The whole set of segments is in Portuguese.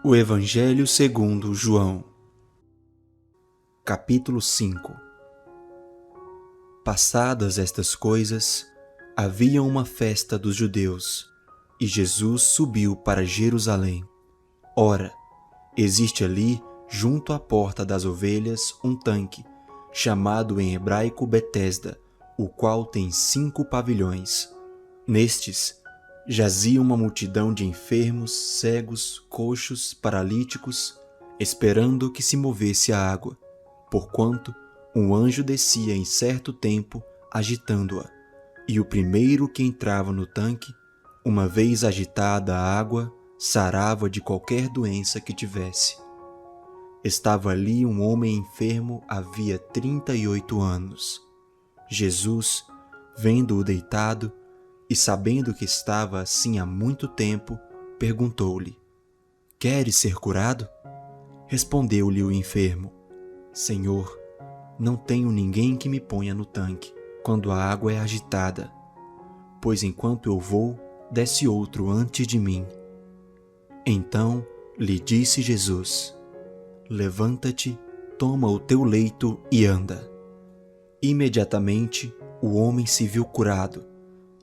O Evangelho segundo João. Capítulo 5. Passadas estas coisas, havia uma festa dos judeus, e Jesus subiu para Jerusalém. Ora, existe ali, junto à porta das ovelhas, um tanque, chamado em hebraico Betesda, o qual tem 5 pavilhões. Nestes, jazia uma multidão de enfermos, cegos, coxos, paralíticos, esperando que se movesse a água, porquanto um anjo descia em certo tempo, agitando-a, e o primeiro que entrava no tanque, uma vez agitada a água, sarava de qualquer doença que tivesse. Estava ali um homem enfermo havia 38 anos. Jesus, vendo-o deitado, e sabendo que estava assim há muito tempo, perguntou-lhe: Queres ser curado? Respondeu-lhe o enfermo: Senhor, não tenho ninguém que me ponha no tanque, quando a água é agitada, pois enquanto eu vou, desce outro antes de mim. Então lhe disse Jesus: Levanta-te, toma o teu leito e anda. Imediatamente o homem se viu curado,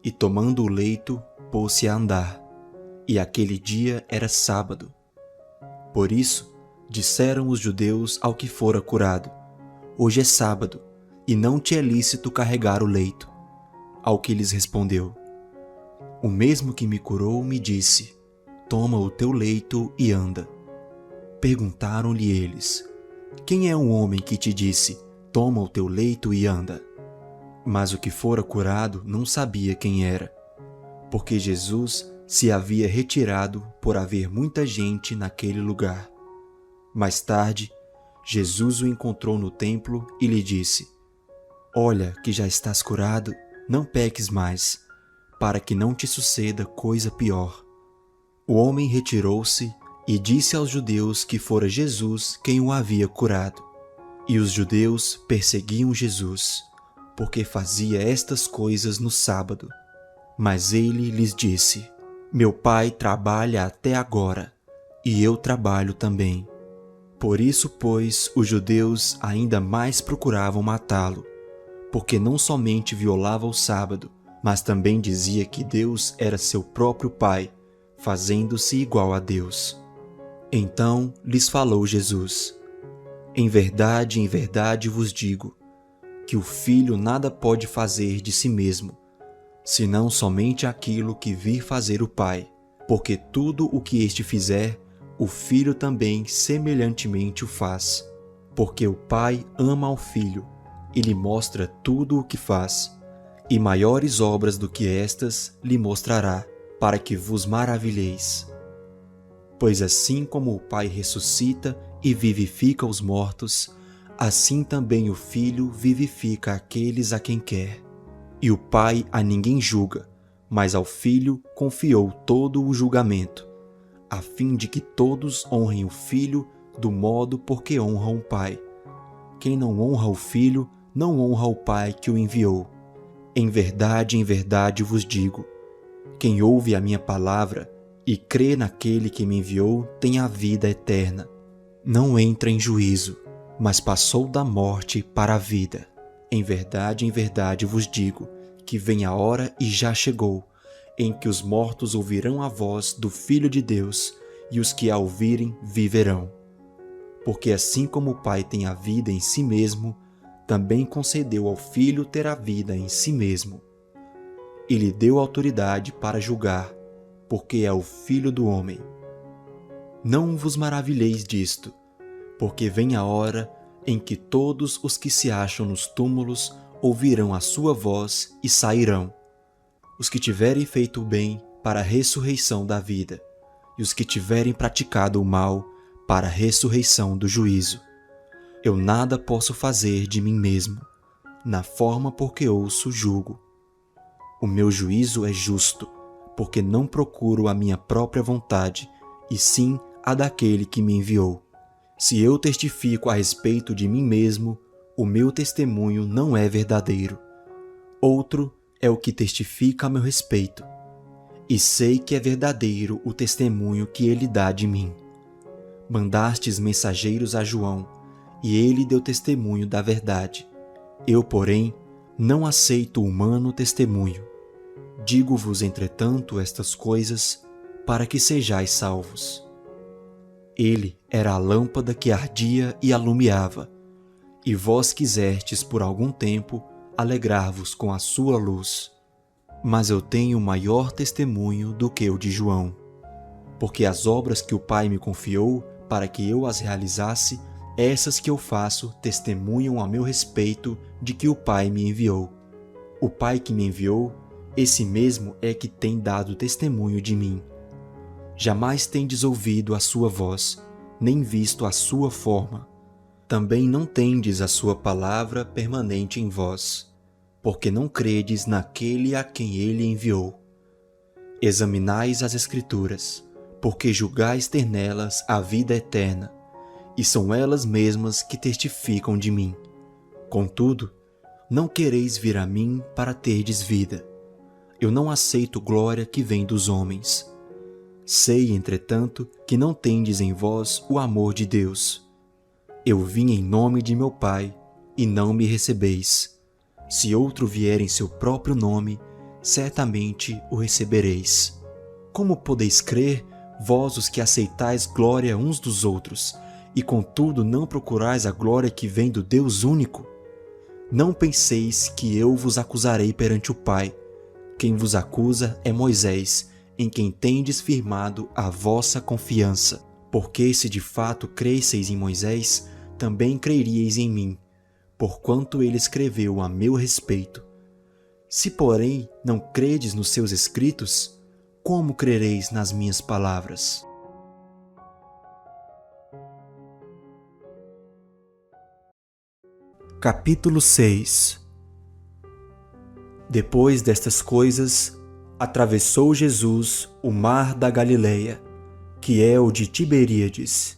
e tomando o leito, pôs-se a andar. E aquele dia era sábado. Por isso, disseram os judeus ao que fora curado: Hoje é sábado, e não te é lícito carregar o leito. Ao que lhes respondeu: O mesmo que me curou me disse: Toma o teu leito e anda. Perguntaram-lhe eles: Quem é o homem que te disse: Toma o teu leito e anda? Mas o que fora curado não sabia quem era, porque Jesus se havia retirado por haver muita gente naquele lugar. Mais tarde, Jesus o encontrou no templo e lhe disse: Olha que já estás curado, não peques mais, para que não te suceda coisa pior. O homem retirou-se e disse aos judeus que fora Jesus quem o havia curado. E os judeus perseguiam Jesus, porque fazia estas coisas no sábado. Mas ele lhes disse: Meu Pai trabalha até agora, e eu trabalho também. Por isso, pois, os judeus ainda mais procuravam matá-lo, porque não somente violava o sábado, mas também dizia que Deus era seu próprio Pai, fazendo-se igual a Deus. Então lhes falou Jesus: em verdade vos digo, que o Filho nada pode fazer de si mesmo, senão somente aquilo que vir fazer o Pai, porque tudo o que este fizer, o Filho também semelhantemente o faz, porque o Pai ama ao Filho e lhe mostra tudo o que faz, e maiores obras do que estas lhe mostrará, para que vos maravilheis. Pois assim como o Pai ressuscita e vivifica os mortos, assim também o Filho vivifica aqueles a quem quer. E o Pai a ninguém julga, mas ao Filho confiou todo o julgamento, a fim de que todos honrem o Filho do modo por que honram o Pai. Quem não honra o Filho, não honra o Pai que o enviou. Em verdade vos digo, quem ouve a minha palavra e crê naquele que me enviou tem a vida eterna. Não entra em juízo, mas passou da morte para a vida. Em verdade vos digo, que vem a hora e já chegou, em que os mortos ouvirão a voz do Filho de Deus, e os que a ouvirem viverão. Porque assim como o Pai tem a vida em si mesmo, também concedeu ao Filho ter a vida em si mesmo. E lhe deu autoridade para julgar, porque é o Filho do homem. Não vos maravilheis disto, porque vem a hora em que todos os que se acham nos túmulos ouvirão a sua voz e sairão. Os que tiverem feito o bem para a ressurreição da vida, e os que tiverem praticado o mal para a ressurreição do juízo. Eu nada posso fazer de mim mesmo, na forma por que ouço julgo. O meu juízo é justo, porque não procuro a minha própria vontade, e sim a daquele que me enviou. Se eu testifico a respeito de mim mesmo, o meu testemunho não é verdadeiro. Outro é o que testifica a meu respeito, e sei que é verdadeiro o testemunho que ele dá de mim. mandastes mensageiros a João, e ele deu testemunho da verdade. Eu, porém, não aceito o humano testemunho. Digo-vos, entretanto, estas coisas, para que sejais salvos. Ele era a lâmpada que ardia e alumiava, e vós quisestes por algum tempo alegrar-vos com a sua luz. Mas eu tenho maior testemunho do que o de João, porque as obras que o Pai me confiou para que eu as realizasse, essas que eu faço testemunham a meu respeito de que o Pai me enviou. O Pai que me enviou, esse mesmo é que tem dado testemunho de mim. Jamais tendes ouvido a sua voz, nem visto a sua forma. Também não tendes a sua palavra permanente em vós, porque não credes naquele a quem ele enviou. Examinais as Escrituras, porque julgais ter nelas a vida eterna, e são elas mesmas que testificam de mim. Contudo, não quereis vir a mim para terdes vida. Eu não aceito glória que vem dos homens. Sei, entretanto, que não tendes em vós o amor de Deus. Eu vim em nome de meu Pai, e não me recebeis. Se outro vier em seu próprio nome, certamente o recebereis. Como podeis crer, vós os que aceitais glória uns dos outros, e contudo não procurais a glória que vem do Deus único? Não penseis que eu vos acusarei perante o Pai. Quem vos acusa é Moisés, em quem tendes firmado a vossa confiança. Porque se de fato cresseis em Moisés, também creríeis em mim, porquanto ele escreveu a meu respeito. Se, porém, não credes nos seus escritos, como crereis nas minhas palavras? Capítulo 6. Depois destas coisas, atravessou Jesus o mar da Galileia, que é o de Tiberíades.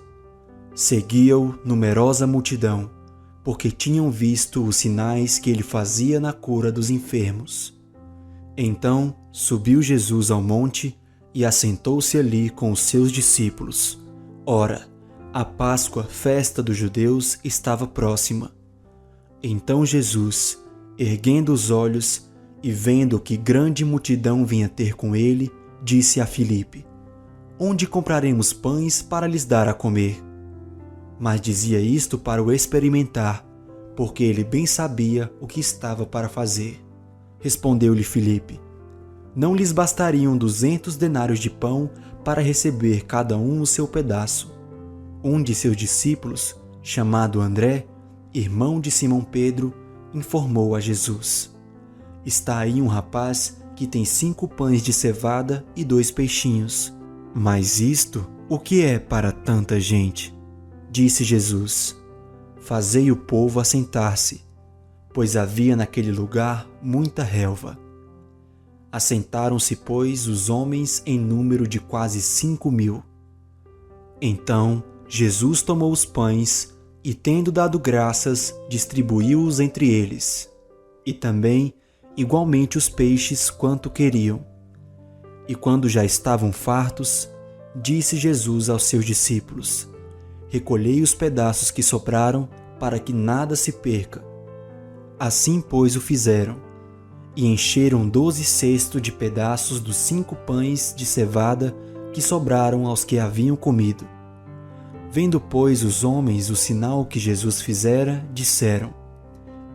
Seguia-o numerosa multidão, porque tinham visto os sinais que ele fazia na cura dos enfermos. Então subiu Jesus ao monte e assentou-se ali com os seus discípulos. Ora, a Páscoa, festa dos judeus, estava próxima. Então Jesus, erguendo os olhos e vendo que grande multidão vinha ter com ele, disse a Filipe: Onde compraremos pães para lhes dar a comer? Mas dizia isto para o experimentar, porque ele bem sabia o que estava para fazer. Respondeu-lhe Filipe: Não lhes bastariam 200 denários de pão para receber cada um o seu pedaço. Um de seus discípulos, chamado André, irmão de Simão Pedro, informou a Jesus: Está aí um rapaz que tem 5 pães de cevada e 2 peixinhos. Mas isto, o que é para tanta gente? Disse Jesus: Fazei o povo assentar-se, pois havia naquele lugar muita relva. Assentaram-se, pois, os homens em número de quase 5.000. Então Jesus tomou os pães e, tendo dado graças, distribuiu-os entre eles, e também igualmente os peixes quanto queriam. E quando já estavam fartos, disse Jesus aos seus discípulos: Recolhei os pedaços que sobraram, para que nada se perca. Assim, pois, o fizeram, e encheram 12 cestos de pedaços dos 5 pães de cevada que sobraram aos que haviam comido. Vendo, pois, os homens o sinal que Jesus fizera, disseram: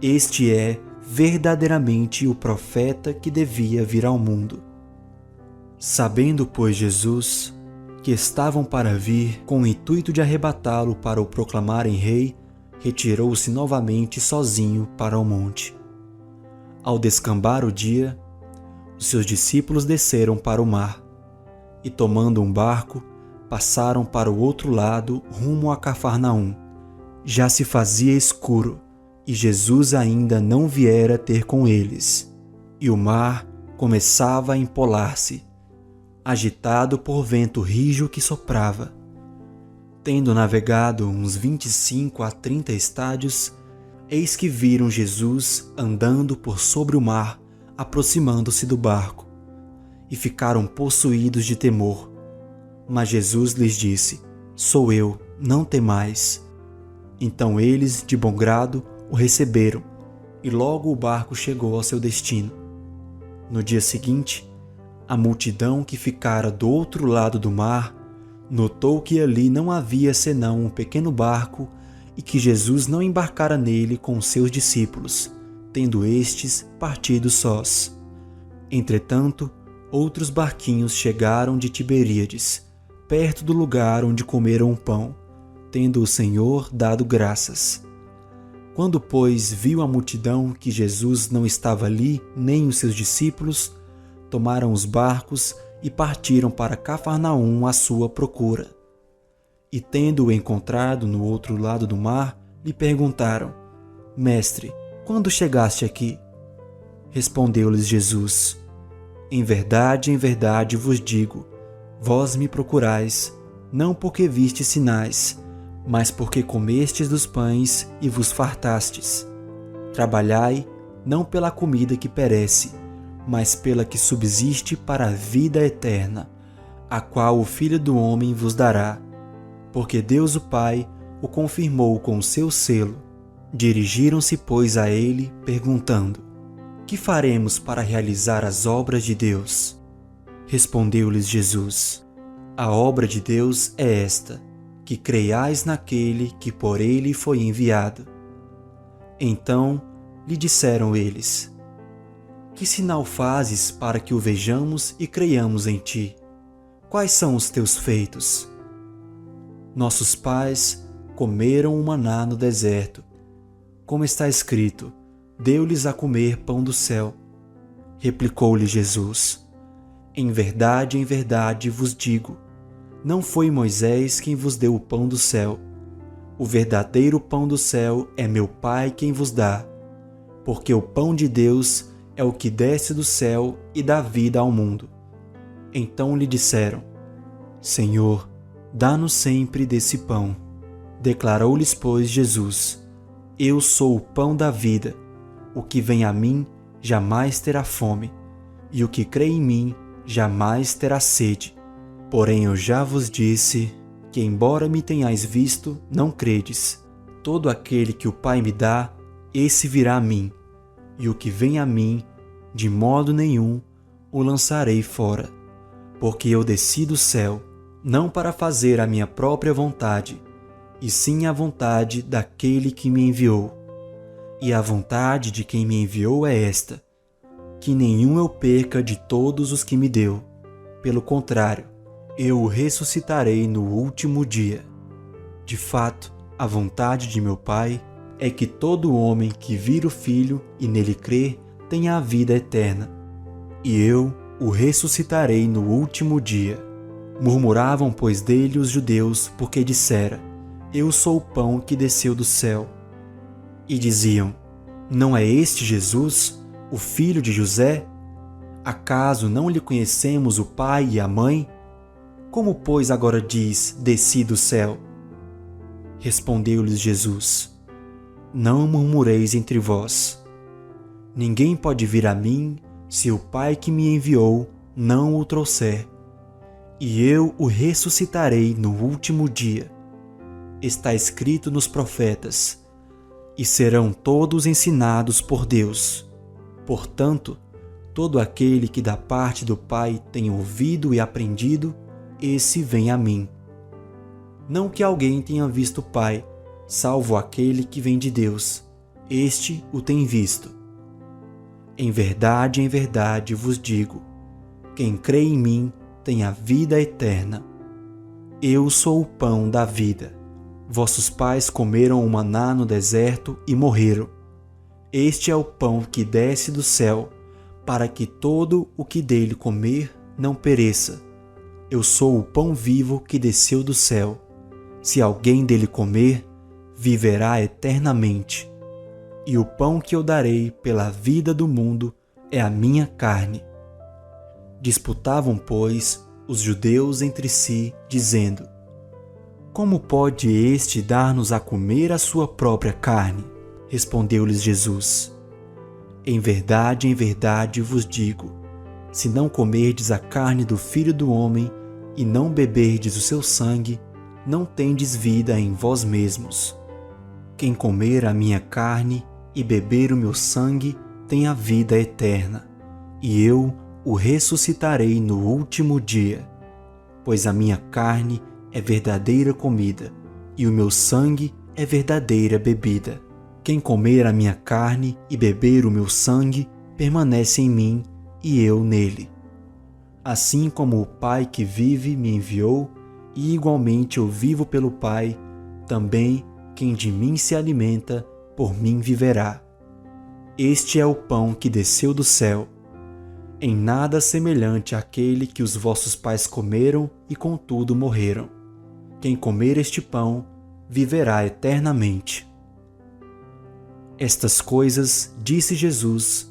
Este é verdadeiramente o profeta que devia vir ao mundo. Sabendo, pois, Jesus que estavam para vir com o intuito de arrebatá-lo para o proclamarem rei, retirou-se novamente sozinho para o monte. Ao descambar o dia, os seus discípulos desceram para o mar e, tomando um barco, passaram para o outro lado rumo a Cafarnaum. Já se fazia escuro e Jesus ainda não viera ter com eles, e o mar começava a empolar-se, agitado por vento rijo que soprava. Tendo navegado uns 25 a 30 estádios, eis que viram Jesus andando por sobre o mar, aproximando-se do barco, e ficaram possuídos de temor. Mas Jesus lhes disse: sou eu, não temais. Então eles, de bom grado, o receberam, e logo o barco chegou ao seu destino. No dia seguinte, a multidão que ficara do outro lado do mar notou que ali não havia senão um pequeno barco e que Jesus não embarcara nele com seus discípulos, tendo estes partido sós. Entretanto, outros barquinhos chegaram de Tiberíades, perto do lugar onde comeram o pão, tendo o Senhor dado graças. Quando, pois, viu a multidão que Jesus não estava ali, nem os seus discípulos, tomaram os barcos e partiram para Cafarnaum à sua procura. E tendo-o encontrado no outro lado do mar, lhe perguntaram: Mestre, quando chegaste aqui? Respondeu-lhes Jesus: em verdade vos digo, vós me procurais, não porque vistes sinais, mas porque comestes dos pães e vos fartastes. Trabalhai, não pela comida que perece, mas pela que subsiste para a vida eterna, a qual o Filho do Homem vos dará. Porque Deus o Pai o confirmou com o seu selo. Dirigiram-se, pois, a ele, perguntando: que faremos para realizar as obras de Deus? Respondeu-lhes Jesus: a obra de Deus é esta, que creiais naquele que por ele foi enviado. Então lhe disseram eles: que sinal fazes para que o vejamos e creiamos em ti? Quais são os teus feitos? Nossos pais comeram o maná no deserto. Como está escrito, deu-lhes a comer pão do céu. Replicou-lhe Jesus: em verdade vos digo, não foi Moisés quem vos deu o pão do céu. O verdadeiro pão do céu é meu Pai quem vos dá, porque o pão de Deus é o que desce do céu e dá vida ao mundo. Então lhe disseram: Senhor, dá-nos sempre desse pão. Declarou-lhes, pois, Jesus: eu sou o pão da vida. O que vem a mim jamais terá fome, e o que crê em mim jamais terá sede. Porém eu já vos disse que, embora me tenhais visto, não credes. Todo aquele que o Pai me dá, esse virá a mim, e o que vem a mim, de modo nenhum o lançarei fora. Porque eu desci do céu, não para fazer a minha própria vontade, e sim a vontade daquele que me enviou. E a vontade de quem me enviou é esta: que nenhum eu perca de todos os que me deu. Pelo contrário, eu o ressuscitarei no último dia. De fato, a vontade de meu Pai é que todo homem que vir o Filho e nele crer tenha a vida eterna. E eu o ressuscitarei no último dia. Murmuravam, pois, dele os judeus, porque dissera: eu sou o pão que desceu do céu. E diziam: não é este Jesus, o filho de José? Acaso não lhe conhecemos o pai e a mãe? Como, pois, agora diz: desci do céu? Respondeu-lhes Jesus: não murmureis entre vós. Ninguém pode vir a mim se o Pai que me enviou não o trouxer. E eu o ressuscitarei no último dia. Está escrito nos profetas: e serão todos ensinados por Deus. Portanto, todo aquele que da parte do Pai tem ouvido e aprendido, esse vem a mim. Não que alguém tenha visto o Pai, salvo aquele que vem de Deus. Este o tem visto. Em verdade vos digo, quem crê em mim tem a vida eterna. Eu sou o pão da vida. Vossos pais comeram o maná no deserto e morreram. Este é o pão que desce do céu, para que todo o que dele comer não pereça. Eu sou o pão vivo que desceu do céu. Se alguém dele comer, viverá eternamente. E o pão que eu darei pela vida do mundo é a minha carne. Disputavam, pois, os judeus entre si, dizendo: como pode este dar-nos a comer a sua própria carne? Respondeu-lhes Jesus: em verdade vos digo, se não comerdes a carne do Filho do Homem e não beberdes o seu sangue, não tendes vida em vós mesmos. Quem comer a minha carne e beber o meu sangue tem a vida eterna, e eu o ressuscitarei no último dia. Pois a minha carne é verdadeira comida, e o meu sangue é verdadeira bebida. Quem comer a minha carne e beber o meu sangue permanece em mim e eu nele. Assim como o Pai que vive me enviou, e igualmente eu vivo pelo Pai, também quem de mim se alimenta, por mim viverá. Este é o pão que desceu do céu, em nada semelhante àquele que os vossos pais comeram e contudo morreram. Quem comer este pão viverá eternamente. Estas coisas disse Jesus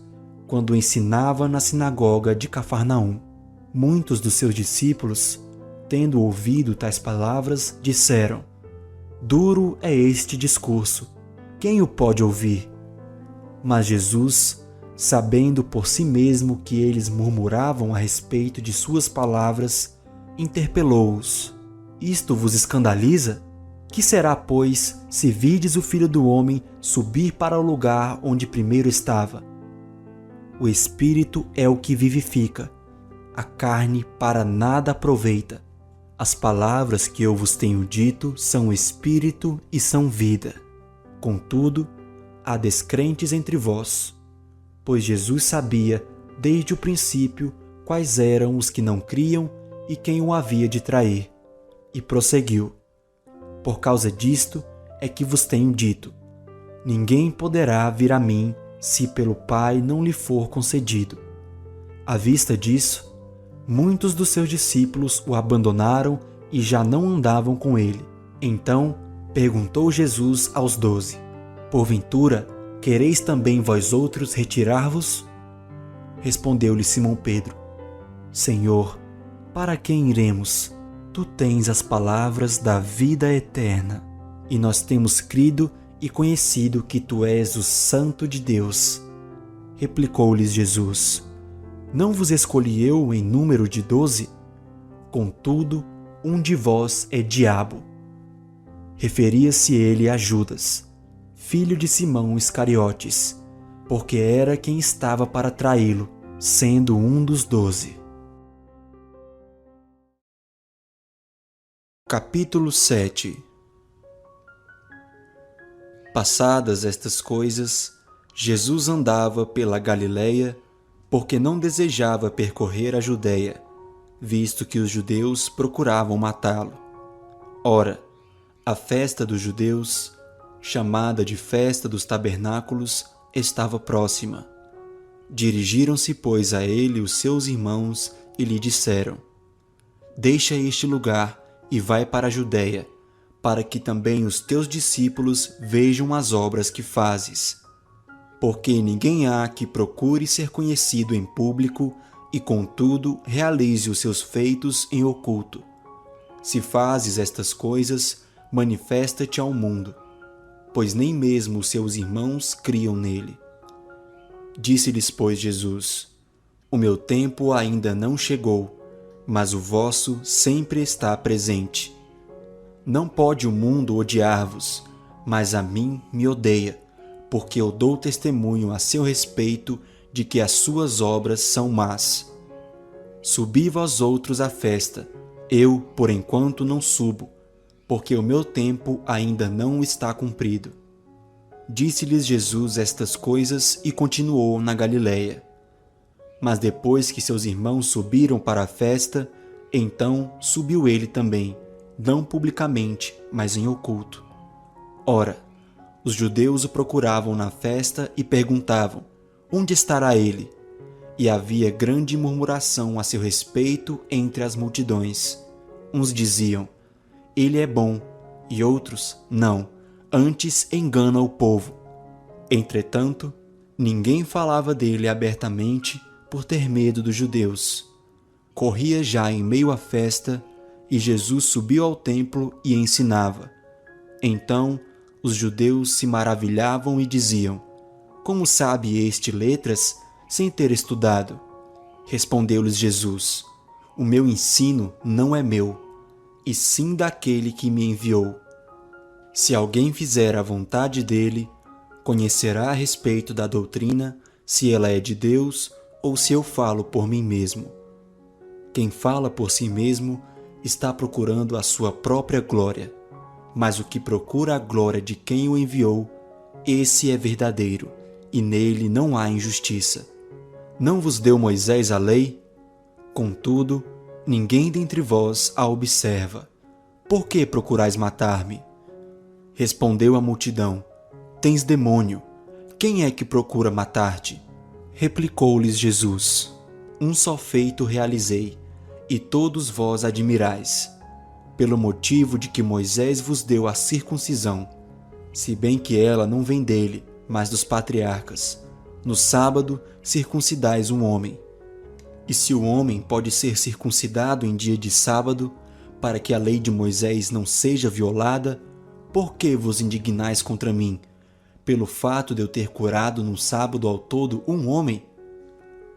quando ensinava na sinagoga de Cafarnaum. Muitos dos seus discípulos, tendo ouvido tais palavras, disseram: Duro é este discurso, quem o pode ouvir? Mas Jesus, sabendo por si mesmo que eles murmuravam a respeito de suas palavras, interpelou-os: Isto vos escandaliza? Que será, pois, se virdes o Filho do Homem subir para o lugar onde primeiro estava? O Espírito é o que vivifica, a carne para nada aproveita. As palavras que eu vos tenho dito são Espírito e são vida. Contudo, há descrentes entre vós, pois Jesus sabia, desde o princípio, quais eram os que não criam e quem o havia de trair. E prosseguiu: Por causa disto é que vos tenho dito: ninguém poderá vir a mim se pelo Pai não lhe for concedido. À vista disso, muitos dos seus discípulos o abandonaram e já não andavam com ele. Então perguntou Jesus aos 12: Porventura, quereis também vós outros retirar-vos? Respondeu-lhe Simão Pedro: Senhor, para quem iremos? Tu tens as palavras da vida eterna, e nós temos crido e conhecido que tu és o Santo de Deus. Replicou-lhes Jesus: Não vos escolhi eu em número de 12? Contudo, um de vós é diabo. Referia-se ele a Judas, filho de Simão Iscariotes, porque era quem estava para traí-lo, sendo um dos 12. Capítulo 7. Passadas estas coisas, Jesus andava pela Galileia, porque não desejava percorrer a Judéia, visto que os judeus procuravam matá-lo. Ora, a festa dos judeus, chamada de Festa dos Tabernáculos, estava próxima. Dirigiram-se, pois, a ele os seus irmãos e lhe disseram: Deixa este lugar e vai para a Judéia, para que também os teus discípulos vejam as obras que fazes. Porque ninguém há que procure ser conhecido em público e, contudo, realize os seus feitos em oculto. Se fazes estas coisas, manifesta-te ao mundo, pois nem mesmo os seus irmãos criam nele. Disse-lhes, pois, Jesus: O meu tempo ainda não chegou, mas o vosso sempre está presente. Não pode o mundo odiar-vos, mas a mim me odeia, porque eu dou testemunho a seu respeito de que as suas obras são más. Subi vós outros à festa, eu, por enquanto, não subo, porque o meu tempo ainda não está cumprido. Disse-lhes Jesus estas coisas e continuou na Galileia. Mas depois que seus irmãos subiram para a festa, então subiu ele também, não publicamente, mas em oculto. Ora, os judeus o procuravam na festa e perguntavam: Onde estará ele? E havia grande murmuração a seu respeito entre as multidões. Uns diziam: Ele é bom, e outros: Não, antes engana o povo. Entretanto, ninguém falava dele abertamente por ter medo dos judeus. Corria já em meio à festa, e Jesus subiu ao templo e ensinava. Então os judeus se maravilhavam e diziam: Como sabe este letras, sem ter estudado? Respondeu-lhes Jesus: O meu ensino não é meu, e sim daquele que me enviou. Se alguém fizer a vontade dele, conhecerá a respeito da doutrina, se ela é de Deus ou se eu falo por mim mesmo. Quem fala por si mesmo está procurando a sua própria glória, mas o que procura a glória de quem o enviou, esse é verdadeiro, e nele não há injustiça. Não vos deu Moisés a lei? Contudo, ninguém dentre vós a observa. Por que procurais matar-me? Respondeu a multidão: Tens demônio. Quem é que procura matar-te? Replicou-lhes Jesus: Um só feito realizei, e todos vós admirais, pelo motivo de que Moisés vos deu a circuncisão, se bem que ela não vem dele, mas dos patriarcas. No sábado circuncidais um homem. E se o homem pode ser circuncidado em dia de sábado, para que a lei de Moisés não seja violada, por que vos indignais contra mim, pelo fato de eu ter curado no sábado ao todo um homem?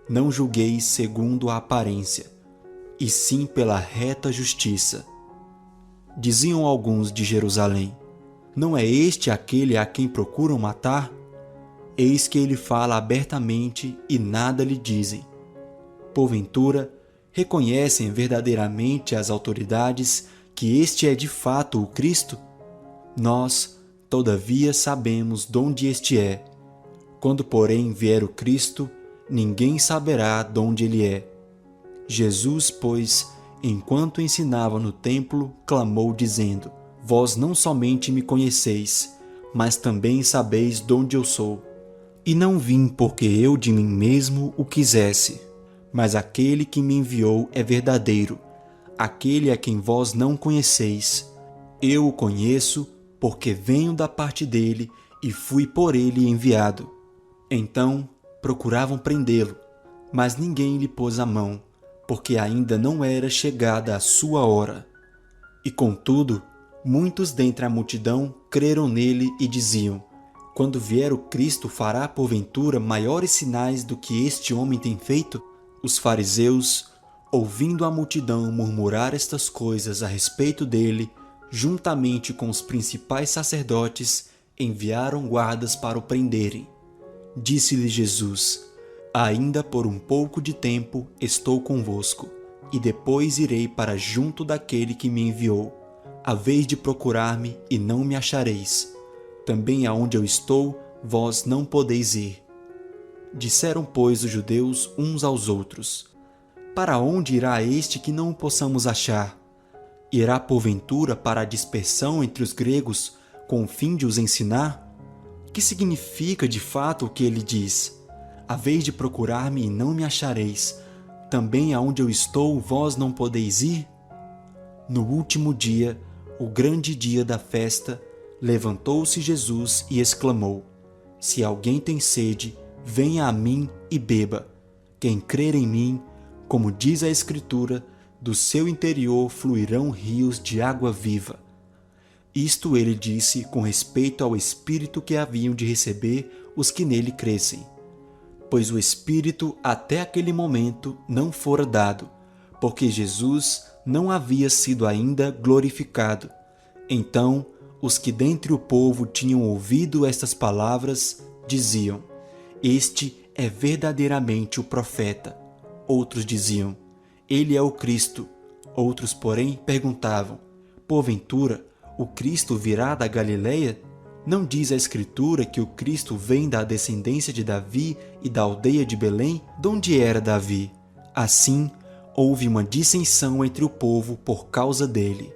Não julgueis segundo a aparência, e sim pela reta justiça. Diziam alguns de Jerusalém: Não é este aquele a quem procuram matar? Eis que ele fala abertamente e nada lhe dizem. Porventura, reconhecem verdadeiramente as autoridades que este é de fato o Cristo? Nós, todavia, sabemos donde este é. Quando, porém, vier o Cristo, ninguém saberá donde ele é. Jesus, pois, enquanto ensinava no templo, clamou dizendo: Vós não somente me conheceis, mas também sabeis donde eu sou. E não vim porque eu de mim mesmo o quisesse, mas aquele que me enviou é verdadeiro, aquele a quem vós não conheceis. Eu o conheço, porque venho da parte dele e fui por ele enviado. Então procuravam prendê-lo, mas ninguém lhe pôs a mão, porque ainda não era chegada a sua hora. E contudo, muitos dentre a multidão creram nele e diziam: Quando vier o Cristo, fará porventura maiores sinais do que este homem tem feito? Os fariseus, ouvindo a multidão murmurar estas coisas a respeito dele, juntamente com os principais sacerdotes, enviaram guardas para o prenderem. Disse-lhe Jesus: Ainda por um pouco de tempo estou convosco, e depois irei para junto daquele que me enviou. Haveis de procurar-me e não me achareis. Também aonde eu estou, vós não podeis ir. Disseram, pois, os judeus uns aos outros: Para onde irá este que não o possamos achar? Irá porventura para a dispersão entre os gregos, com o fim de os ensinar? Que significa de fato o que ele diz? Haveis de procurar-me e não me achareis. Também aonde eu estou, vós não podeis ir? No último dia, o grande dia da festa, levantou-se Jesus e exclamou: Se alguém tem sede, venha a mim e beba. Quem crer em mim, como diz a Escritura, do seu interior fluirão rios de água viva. Isto ele disse com respeito ao Espírito que haviam de receber os que nele crescem. Pois o Espírito até aquele momento não fora dado, porque Jesus não havia sido ainda glorificado. Então, os que dentre o povo tinham ouvido estas palavras diziam: Este é verdadeiramente o profeta. Outros diziam: Ele é o Cristo. Outros, porém, perguntavam: Porventura, o Cristo virá da Galileia? Não diz a Escritura que o Cristo vem da descendência de Davi e da aldeia de Belém, donde era Davi? Assim, houve uma dissensão entre o povo por causa dele.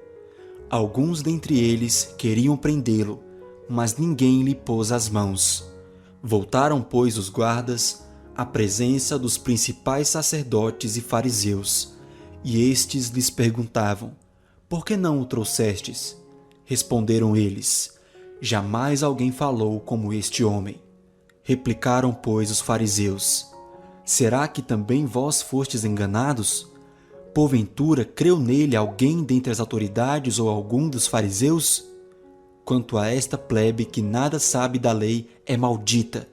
Alguns dentre eles queriam prendê-lo, mas ninguém lhe pôs as mãos. Voltaram, pois, os guardas à presença dos principais sacerdotes e fariseus, e estes lhes perguntavam: Por que não o trouxestes? Responderam eles: Jamais alguém falou como este homem. Replicaram, pois, os fariseus: Será que também vós fostes enganados? Porventura, creu nele alguém dentre as autoridades ou algum dos fariseus? Quanto a esta plebe que nada sabe da lei, é maldita.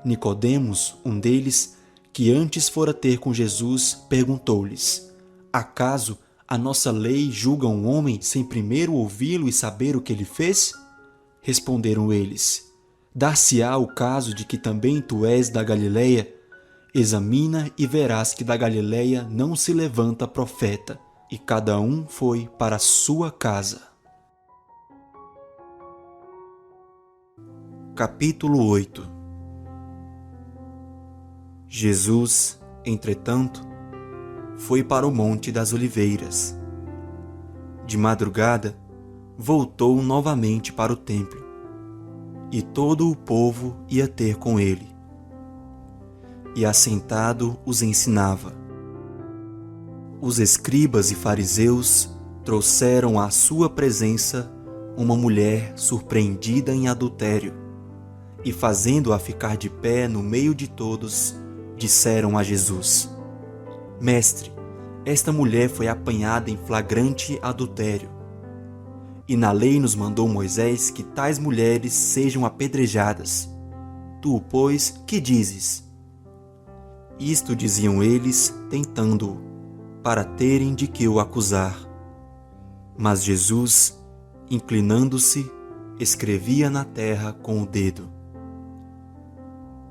Nicodemos, um deles, que antes fora ter com Jesus, perguntou-lhes: Acaso a nossa lei julga um homem sem primeiro ouvi-lo e saber o que ele fez? Responderam eles: Dar-se-á o caso de que também tu és da Galileia? Examina e verás que da Galileia não se levanta profeta. E cada um foi para a sua casa. Capítulo 8. Jesus, entretanto, foi para o Monte das Oliveiras. De madrugada, voltou novamente para o templo, e todo o povo ia ter com ele. E assentado os ensinava. Os escribas e fariseus trouxeram à sua presença uma mulher surpreendida em adultério, e fazendo-a ficar de pé no meio de todos, disseram a Jesus: Mestre, esta mulher foi apanhada em flagrante adultério. E na lei nos mandou Moisés que tais mulheres sejam apedrejadas. Tu, pois, que dizes? Isto diziam eles, tentando-o, para terem de que o acusar. Mas Jesus, inclinando-se, escrevia na terra com o dedo.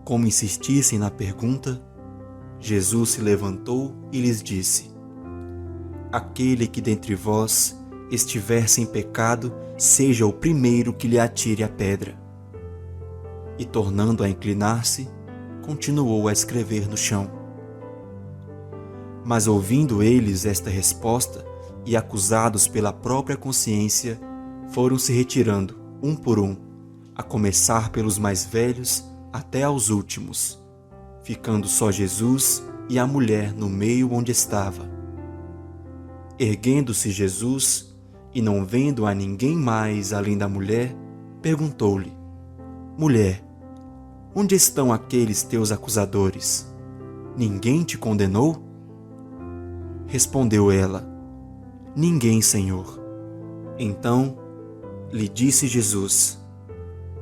Como insistissem na pergunta, Jesus se levantou e lhes disse: Aquele que dentre vós estiver sem pecado, seja o primeiro que lhe atire a pedra. E tornando a inclinar-se, continuou a escrever no chão. Mas ouvindo eles esta resposta, e acusados pela própria consciência, foram se retirando, um por um, a começar pelos mais velhos até aos últimos, ficando só Jesus e a mulher no meio onde estava. Erguendo-se Jesus, e não vendo a ninguém mais além da mulher, perguntou-lhe: Mulher, onde estão aqueles teus acusadores? Ninguém te condenou? Respondeu ela: Ninguém, Senhor. Então lhe disse Jesus: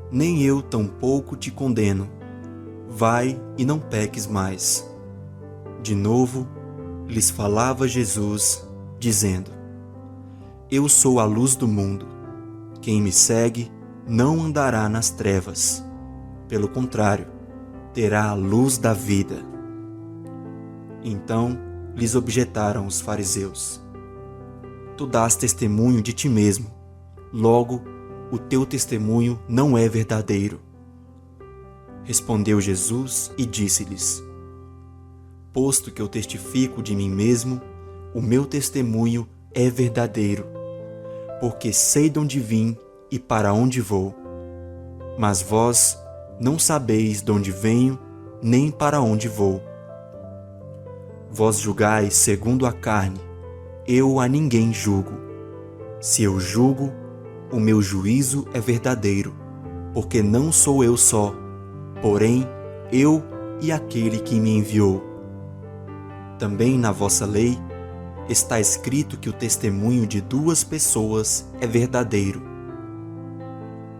Nem eu tampouco te condeno. Vai e não peques mais. De novo lhes falava Jesus, dizendo: Eu sou a luz do mundo. Quem me segue não andará nas trevas. Pelo contrário, terá a luz da vida. Então lhes objetaram os fariseus: Tu dás testemunho de ti mesmo, logo o teu testemunho não é verdadeiro. Respondeu Jesus e disse-lhes: Posto que eu testifico de mim mesmo, o meu testemunho é verdadeiro, porque sei de onde vim e para onde vou. Mas vós não sabeis de onde venho, nem para onde vou. Vós julgais segundo a carne, eu a ninguém julgo. Se eu julgo, o meu juízo é verdadeiro, porque não sou eu só, porém eu e aquele que me enviou. Também na vossa lei está escrito que o testemunho de duas pessoas é verdadeiro.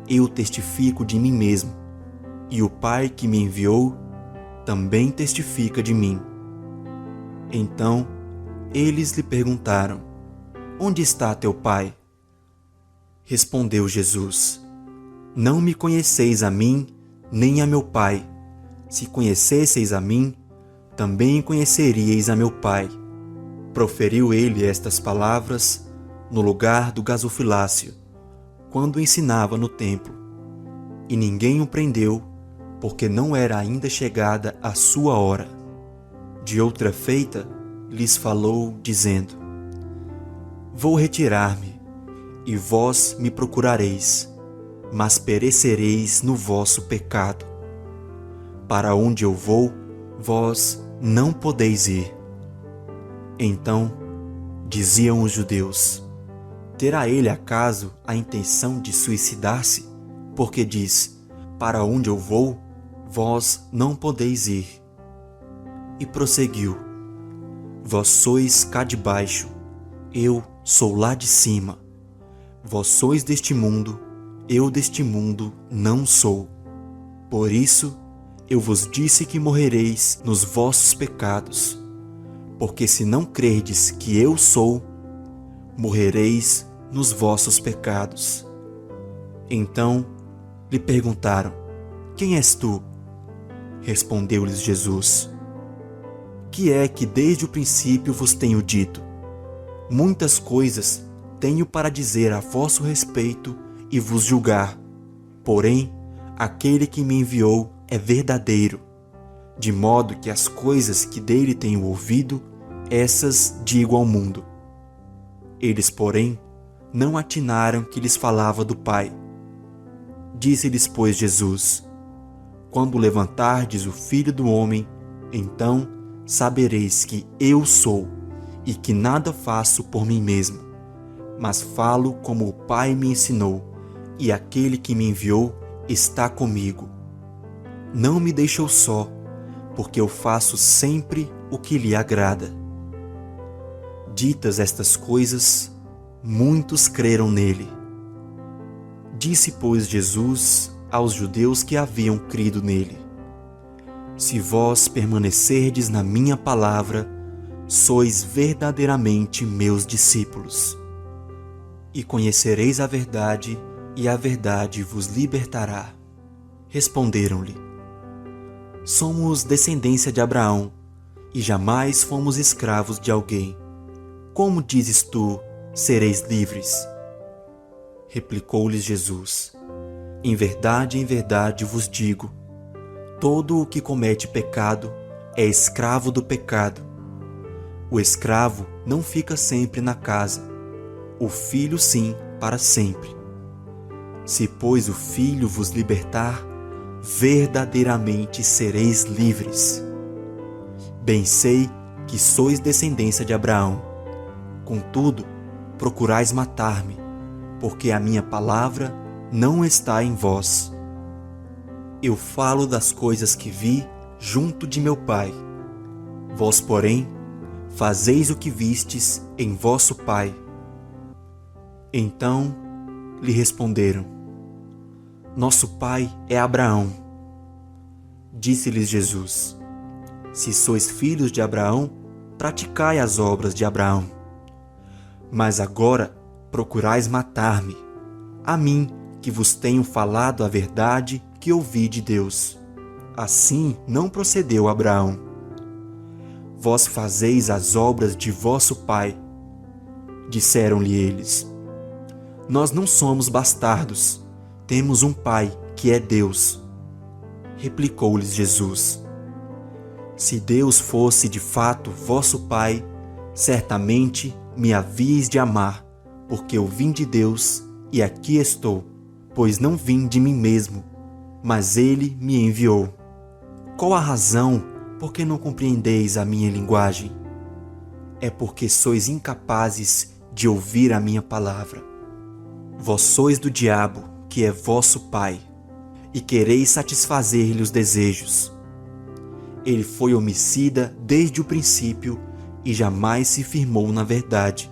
Eu testifico de mim mesmo, e o Pai que me enviou também testifica de mim. Então eles lhe perguntaram: Onde está teu pai? Respondeu Jesus: Não me conheceis a mim, nem a meu pai. Se conhecesseis a mim, também conheceríeis a meu pai. Proferiu ele estas palavras no lugar do gasofilácio, quando ensinava no templo. E ninguém o prendeu, porque não era ainda chegada a sua hora. De outra feita, lhes falou, dizendo: Vou retirar-me, e vós me procurareis, mas perecereis no vosso pecado. Para onde eu vou, vós não podeis ir. Então, diziam os judeus: Terá ele acaso a intenção de suicidar-se? Porque diz: Para onde eu vou, vós não podeis ir. E prosseguiu: Vós sois cá de baixo, eu sou lá de cima. Vós sois deste mundo, eu deste mundo não sou. Por isso eu vos disse que morrereis nos vossos pecados. Porque se não crerdes que eu sou, morrereis nos vossos pecados. Então lhe perguntaram: Quem és tu? Respondeu-lhes Jesus: Que é que desde o princípio vos tenho dito? Muitas coisas tenho para dizer a vosso respeito e vos julgar. Porém, aquele que me enviou é verdadeiro, de modo que as coisas que dele tenho ouvido, essas digo ao mundo. Eles, porém, não atinaram que lhes falava do Pai. Disse-lhes, pois, Jesus: Quando levantardes o Filho do Homem, então sabereis que eu sou, e que nada faço por mim mesmo, mas falo como o Pai me ensinou, e aquele que me enviou está comigo. Não me deixou só, porque eu faço sempre o que lhe agrada. Ditas estas coisas, muitos creram nele. Disse, pois, Jesus aos judeus que haviam crido nele: Se vós permanecerdes na minha palavra, sois verdadeiramente meus discípulos. E conhecereis a verdade, e a verdade vos libertará. Responderam-lhe: Somos descendência de Abraão, e jamais fomos escravos de alguém. Como dizes tu, sereis livres? Replicou-lhes Jesus: em verdade vos digo, todo o que comete pecado é escravo do pecado. O escravo não fica sempre na casa, o filho sim, para sempre. Se, pois, o Filho vos libertar, verdadeiramente sereis livres. Bem sei que sois descendência de Abraão. Contudo, procurais matar-me, porque a minha palavra não está em vós. Eu falo das coisas que vi junto de meu Pai. Vós, porém, fazeis o que vistes em vosso pai. Então lhe responderam: Nosso pai é Abraão. Disse-lhes Jesus: Se sois filhos de Abraão, praticai as obras de Abraão. Mas agora procurais matar-me, a mim que vos tenho falado a verdade que ouvi de Deus. Assim não procedeu Abraão. Vós fazeis as obras de vosso pai. Disseram-lhe eles: Nós não somos bastardos, temos um pai que é Deus. Replicou-lhes Jesus: Se Deus fosse de fato vosso pai, certamente me havíeis de amar, porque eu vim de Deus e aqui estou, pois não vim de mim mesmo, mas ele me enviou. Qual a razão por que não compreendeis a minha linguagem? É porque sois incapazes de ouvir a minha palavra. Vós sois do diabo, que é vosso pai, e quereis satisfazer-lhe os desejos. Ele foi homicida desde o princípio e jamais se firmou na verdade,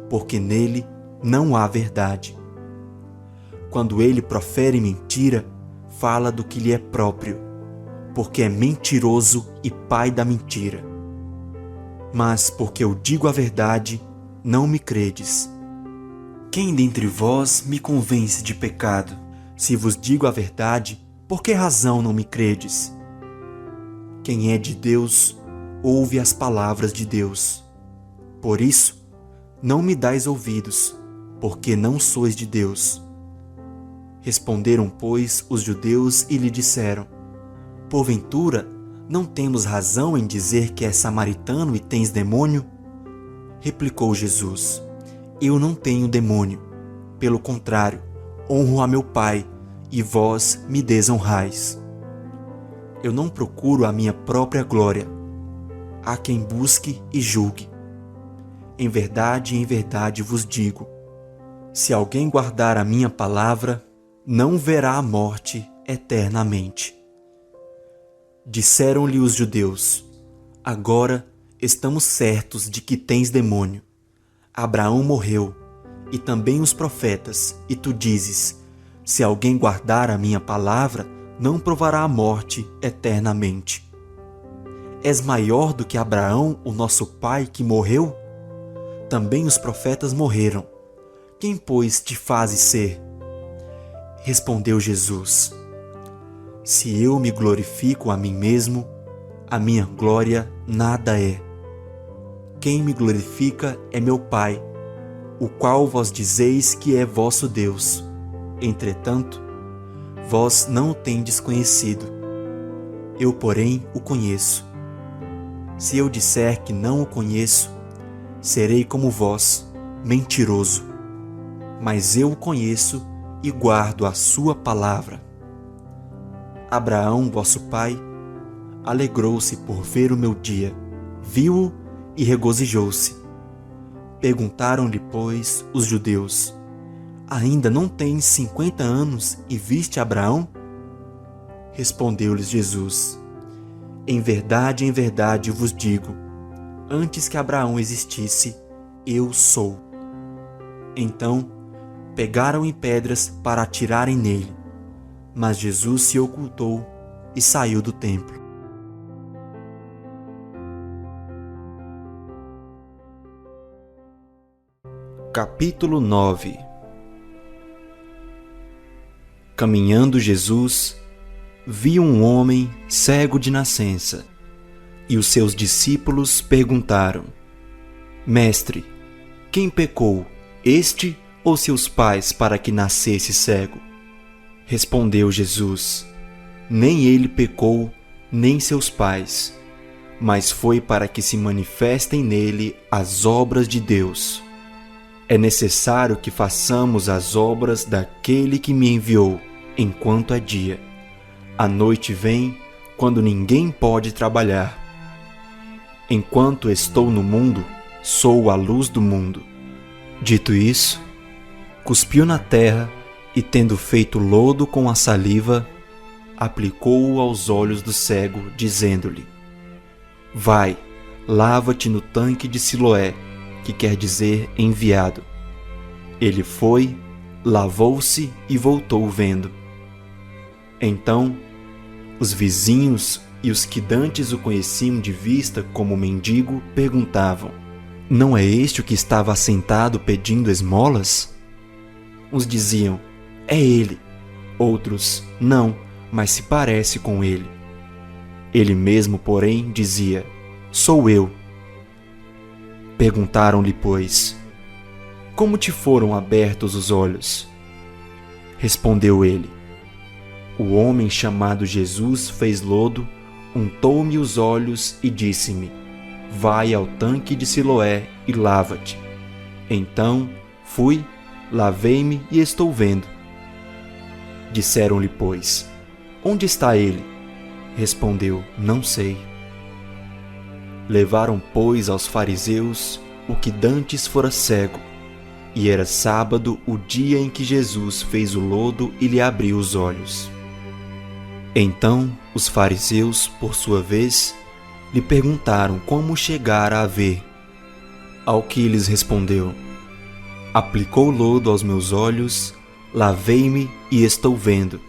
porque nele não há verdade. Quando ele profere mentira, fala do que lhe é próprio, porque é mentiroso e pai da mentira. Mas porque eu digo a verdade, não me credes. Quem dentre vós me convence de pecado? Se vos digo a verdade, por que razão não me credes? Quem é de Deus, ouve as palavras de Deus. Por isso, não me dais ouvidos, porque não sois de Deus. Responderam, pois, os judeus e lhe disseram: Porventura, não temos razão em dizer que és samaritano e tens demônio? Replicou Jesus: Eu não tenho demônio. Pelo contrário, honro a meu Pai, e vós me desonrais. Eu não procuro a minha própria glória. Há quem busque e julgue. Em verdade vos digo: se alguém guardar a minha palavra, não verá a morte eternamente. Disseram-lhe os judeus: Agora estamos certos de que tens demônio. Abraão morreu, e também os profetas, e tu dizes: se alguém guardar a minha palavra, não provará a morte eternamente. És maior do que Abraão, o nosso pai, que morreu? Também os profetas morreram. Quem, pois, te fazes ser? Respondeu Jesus: Se eu me glorifico a mim mesmo, a minha glória nada é. Quem me glorifica é meu Pai, o qual vós dizeis que é vosso Deus. Entretanto, vós não o tendes conhecido. Eu, porém, o conheço. Se eu disser que não o conheço, serei como vós, mentiroso. Mas eu o conheço e guardo a sua palavra. Abraão, vosso pai, alegrou-se por ver o meu dia, viu-o e regozijou-se. Perguntaram-lhe, pois, os judeus: Ainda não tens 50 anos e viste Abraão? Respondeu-lhes Jesus: em verdade vos digo, antes que Abraão existisse, eu sou. Então, pegaram em pedras para atirarem nele, mas Jesus se ocultou e saiu do templo. Capítulo 9. Caminhando Jesus, viu um homem cego de nascença, e os seus discípulos perguntaram: Mestre, quem pecou, este ou seus pais, para que nascesse cego? Respondeu Jesus: Nem ele pecou, nem seus pais, mas foi para que se manifestem nele as obras de Deus. É necessário que façamos as obras daquele que me enviou, enquanto é dia. A noite vem, quando ninguém pode trabalhar. Enquanto estou no mundo, sou a luz do mundo. Dito isso, cuspiu na terra e, tendo feito lodo com a saliva, aplicou-o aos olhos do cego, dizendo-lhe: Vai, lava-te no tanque de Siloé, que quer dizer enviado. Ele foi, lavou-se e voltou vendo. Então, os vizinhos e os que dantes o conheciam de vista como mendigo perguntavam: Não é este o que estava assentado pedindo esmolas? Uns diziam: É ele. Outros: Não, mas se parece com ele. Ele mesmo, porém, dizia: Sou eu. Perguntaram-lhe, pois: Como te foram abertos os olhos? Respondeu ele: O homem chamado Jesus fez lodo, untou-me os olhos e disse-me: Vai ao tanque de Siloé e lava-te. Então fui, lavei-me e estou vendo. Disseram-lhe, pois: Onde está ele? Respondeu: Não sei. Levaram, pois, aos fariseus o que dantes fora cego, e era sábado o dia em que Jesus fez o lodo e lhe abriu os olhos. Então os fariseus, por sua vez, lhe perguntaram como chegara a ver. Ao que lhes respondeu: Aplicou lodo aos meus olhos, lavei-me e estou vendo.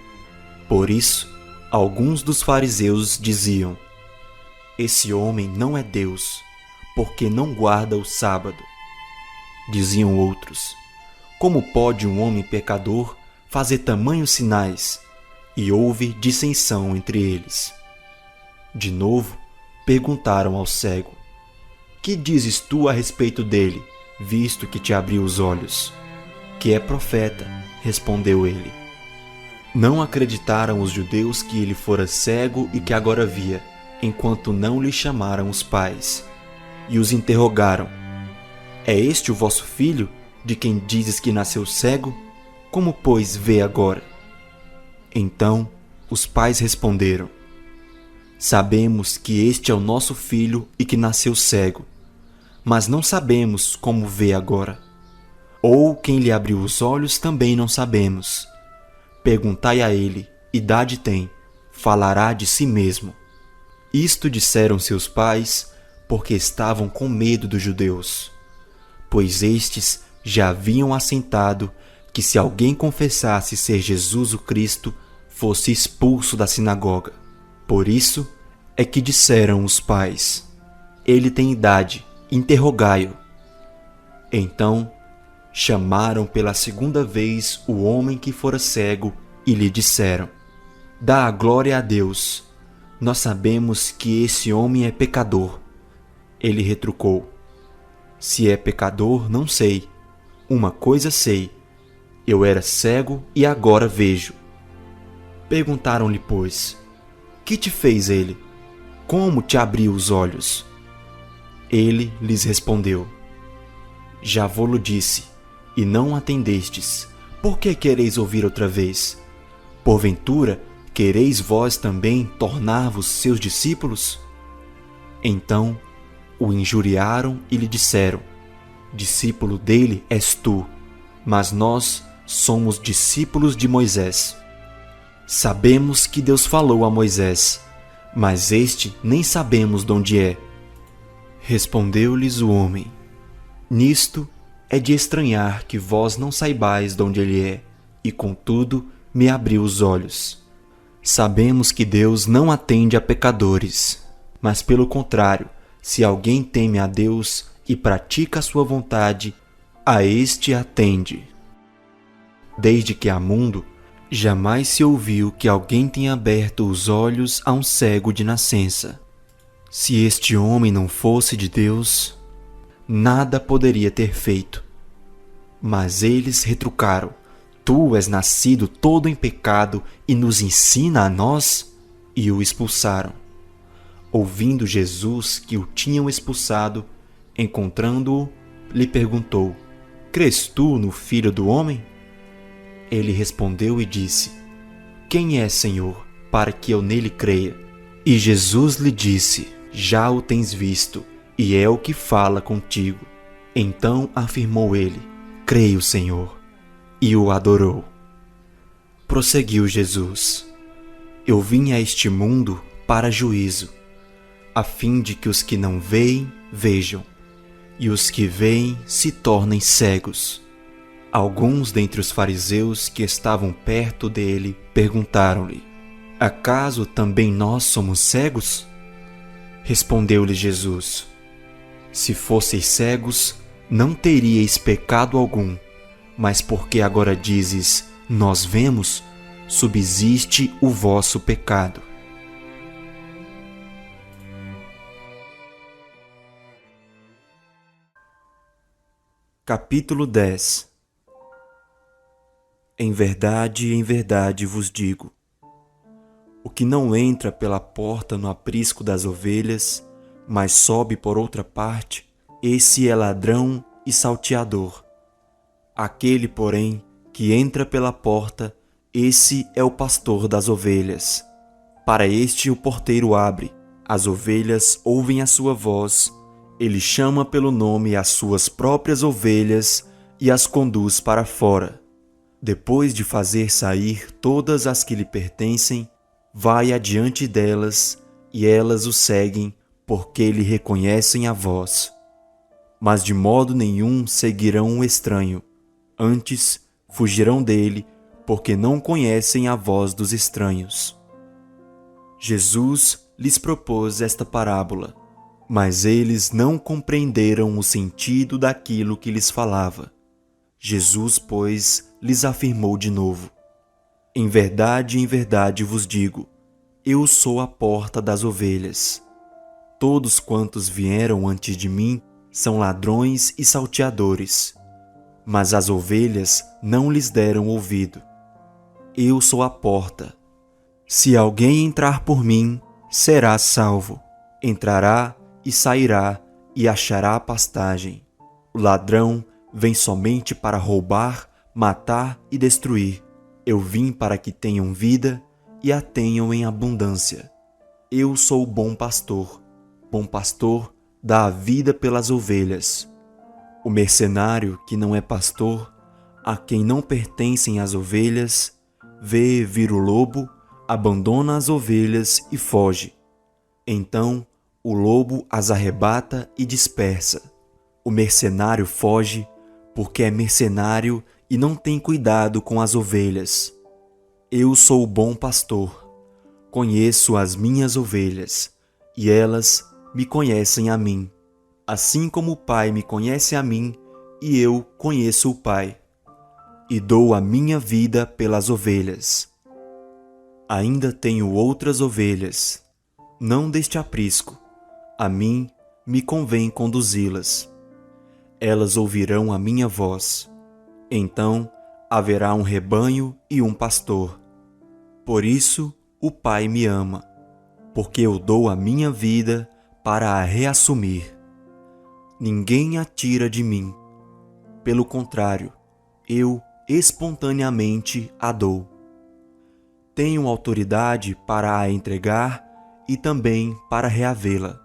Por isso, alguns dos fariseus diziam: Esse homem não é Deus, porque não guarda o sábado. Diziam outros: Como pode um homem pecador fazer tamanhos sinais? E houve dissensão entre eles. De novo, perguntaram ao cego: Que dizes tu a respeito dele, visto que te abriu os olhos? Que é profeta, respondeu ele. Não acreditaram os judeus que ele fora cego e que agora via, enquanto não lhe chamaram os pais. E os interrogaram: É este o vosso filho, de quem dizes que nasceu cego? Como, pois, vê agora? Então os pais responderam: Sabemos que este é o nosso filho e que nasceu cego, mas não sabemos como vê agora. Ou quem lhe abriu os olhos também não sabemos. Perguntai a ele, idade tem, falará de si mesmo. Isto disseram seus pais, porque estavam com medo dos judeus, pois estes já haviam assentado que se alguém confessasse ser Jesus o Cristo, fosse expulso da sinagoga. Por isso é que disseram os pais: Ele tem idade, interrogai-o. Então chamaram pela segunda vez o homem que fora cego e lhe disseram: Dá a glória a Deus. Nós sabemos que esse homem é pecador. Ele retrucou: Se é pecador, não sei. Uma coisa sei: eu era cego e agora vejo. Perguntaram-lhe, pois: Que te fez ele? Como te abriu os olhos? Ele lhes respondeu: Já vo-lo disse, e não atendestes. Por que quereis ouvir outra vez? Porventura, quereis vós também tornar-vos seus discípulos? Então o injuriaram e lhe disseram: Discípulo dele és tu, mas nós somos discípulos de Moisés. Sabemos que Deus falou a Moisés, mas este nem sabemos de onde é. Respondeu-lhes o homem: Nisto é de estranhar que vós não saibais de onde ele é, e contudo me abriu os olhos. Sabemos que Deus não atende a pecadores, mas pelo contrário, se alguém teme a Deus e pratica a sua vontade, a este atende. Desde que há mundo, jamais se ouviu que alguém tenha aberto os olhos a um cego de nascença. Se este homem não fosse de Deus, nada poderia ter feito. Mas eles retrucaram: Tu és nascido todo em pecado e nos ensina a nós? E o expulsaram. Ouvindo Jesus que o tinham expulsado, encontrando-o, lhe perguntou: Crês tu no Filho do Homem? Ele respondeu e disse: Quem é, Senhor, para que eu nele creia? E Jesus lhe disse: Já o tens visto, e é o que fala contigo. Então afirmou ele: Creio, Senhor, e o adorou. Prosseguiu Jesus: Eu vim a este mundo para juízo, a fim de que os que não veem, vejam, e os que veem se tornem cegos. Alguns dentre os fariseus que estavam perto dele perguntaram-lhe: Acaso também nós somos cegos? Respondeu-lhe Jesus: Se fosseis cegos, não teríeis pecado algum, mas porque agora dizes, nós vemos, subsiste o vosso pecado. Capítulo 10. Em verdade vos digo: o que não entra pela porta no aprisco das ovelhas, mas sobe por outra parte, esse é ladrão e salteador. Aquele, porém, que entra pela porta, esse é o pastor das ovelhas. Para este o porteiro abre, as ovelhas ouvem a sua voz, ele chama pelo nome as suas próprias ovelhas e as conduz para fora. Depois de fazer sair todas as que lhe pertencem, vai adiante delas, e elas o seguem, porque lhe reconhecem a voz. Mas de modo nenhum seguirão um estranho, antes fugirão dele, porque não conhecem a voz dos estranhos. Jesus lhes propôs esta parábola, mas eles não compreenderam o sentido daquilo que lhes falava. Jesus, pois, lhes afirmou de novo: em verdade vos digo, eu sou a porta das ovelhas. Todos quantos vieram antes de mim são ladrões e salteadores, mas as ovelhas não lhes deram ouvido. Eu sou a porta. Se alguém entrar por mim, será salvo. Entrará e sairá e achará pastagem. O ladrão vem somente para roubar, matar e destruir. Eu vim para que tenham vida e a tenham em abundância. Eu sou o bom pastor. Bom pastor dá a vida pelas ovelhas. O mercenário que não é pastor, a quem não pertencem as ovelhas, vê vir o lobo, abandona as ovelhas e foge. Então o lobo as arrebata e dispersa. O mercenário foge porque é mercenário e não tem cuidado com as ovelhas. Eu sou o bom pastor. Conheço as minhas ovelhas, e elas me conhecem a mim. Assim como o Pai me conhece a mim, e eu conheço o Pai, e dou a minha vida pelas ovelhas. Ainda tenho outras ovelhas, não deste aprisco, a mim me convém conduzi-las. Elas ouvirão a minha voz. Então haverá um rebanho e um pastor. Por isso o Pai me ama, porque eu dou a minha vida para a reassumir. Ninguém a tira de mim. Pelo contrário, eu espontaneamente a dou. Tenho autoridade para a entregar e também para reavê-la.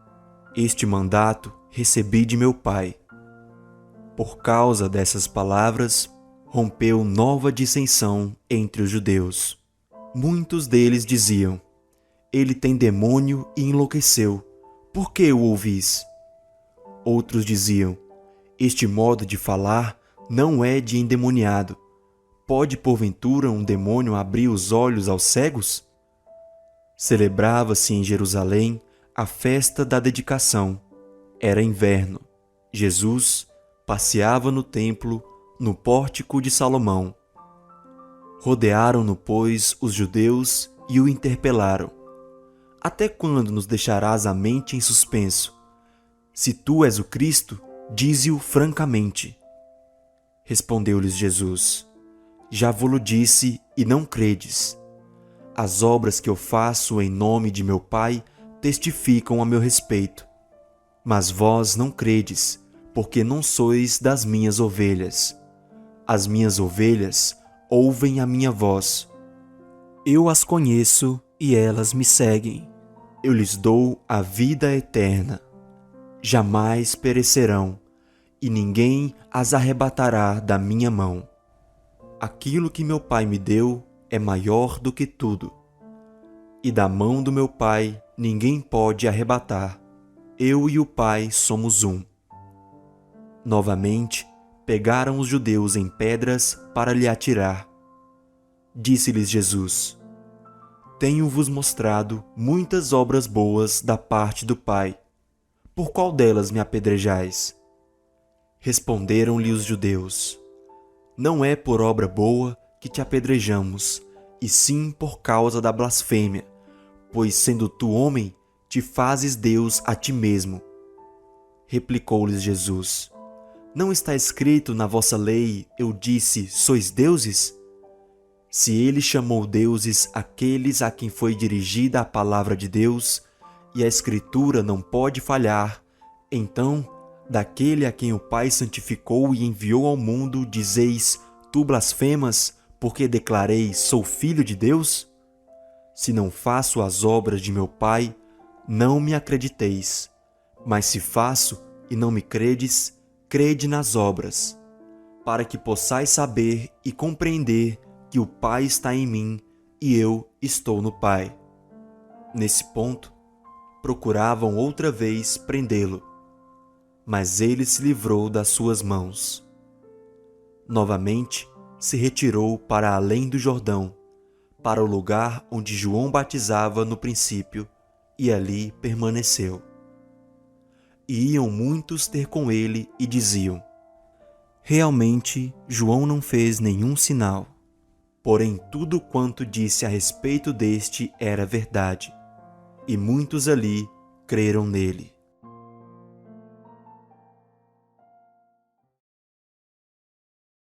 Este mandato recebi de meu Pai. Por causa dessas palavras, rompeu nova dissensão entre os judeus. Muitos deles diziam: ele tem demônio e enlouqueceu. Por que o ouvis? Outros diziam: este modo de falar não é de endemoniado. Pode porventura um demônio abrir os olhos aos cegos? Celebrava-se em Jerusalém a festa da dedicação. Era inverno. Jesus passeava no templo, no pórtico de Salomão. Rodearam-no, pois, os judeus e o interpelaram: até quando nos deixarás a mente em suspenso? Se tu és o Cristo, dize-o francamente. Respondeu-lhes Jesus: já vo-lo disse e não credes. As obras que eu faço em nome de meu Pai testificam a meu respeito. Mas vós não credes, porque não sois das minhas ovelhas. As minhas ovelhas ouvem a minha voz. Eu as conheço e elas me seguem. Eu lhes dou a vida eterna. Jamais perecerão, e ninguém as arrebatará da minha mão. Aquilo que meu Pai me deu é maior do que tudo, e da mão do meu Pai ninguém pode arrebatar. Eu e o Pai somos um. Novamente, pegaram os judeus em pedras para lhe atirar. Disse-lhes Jesus: tenho-vos mostrado muitas obras boas da parte do Pai. Por qual delas me apedrejais? Responderam-lhe os judeus: não é por obra boa que te apedrejamos, e sim por causa da blasfêmia, pois sendo tu homem, te fazes Deus a ti mesmo. Replicou-lhes Jesus: não está escrito na vossa lei, eu disse, sois deuses? Se ele chamou deuses aqueles a quem foi dirigida a palavra de Deus, e a Escritura não pode falhar, então, daquele a quem o Pai santificou e enviou ao mundo, dizeis, tu blasfemas, porque declarei, sou filho de Deus? Se não faço as obras de meu Pai, não me acrediteis. Mas se faço e não me credes, crede nas obras, para que possais saber e compreender que o Pai está em mim e eu estou no Pai. Nesse ponto, procuravam outra vez prendê-lo, mas ele se livrou das suas mãos. Novamente, se retirou para além do Jordão, para o lugar onde João batizava no princípio, e ali permaneceu. E iam muitos ter com ele e diziam: realmente, João não fez nenhum sinal. Porém, tudo quanto disse a respeito deste era verdade, e muitos ali creram nele.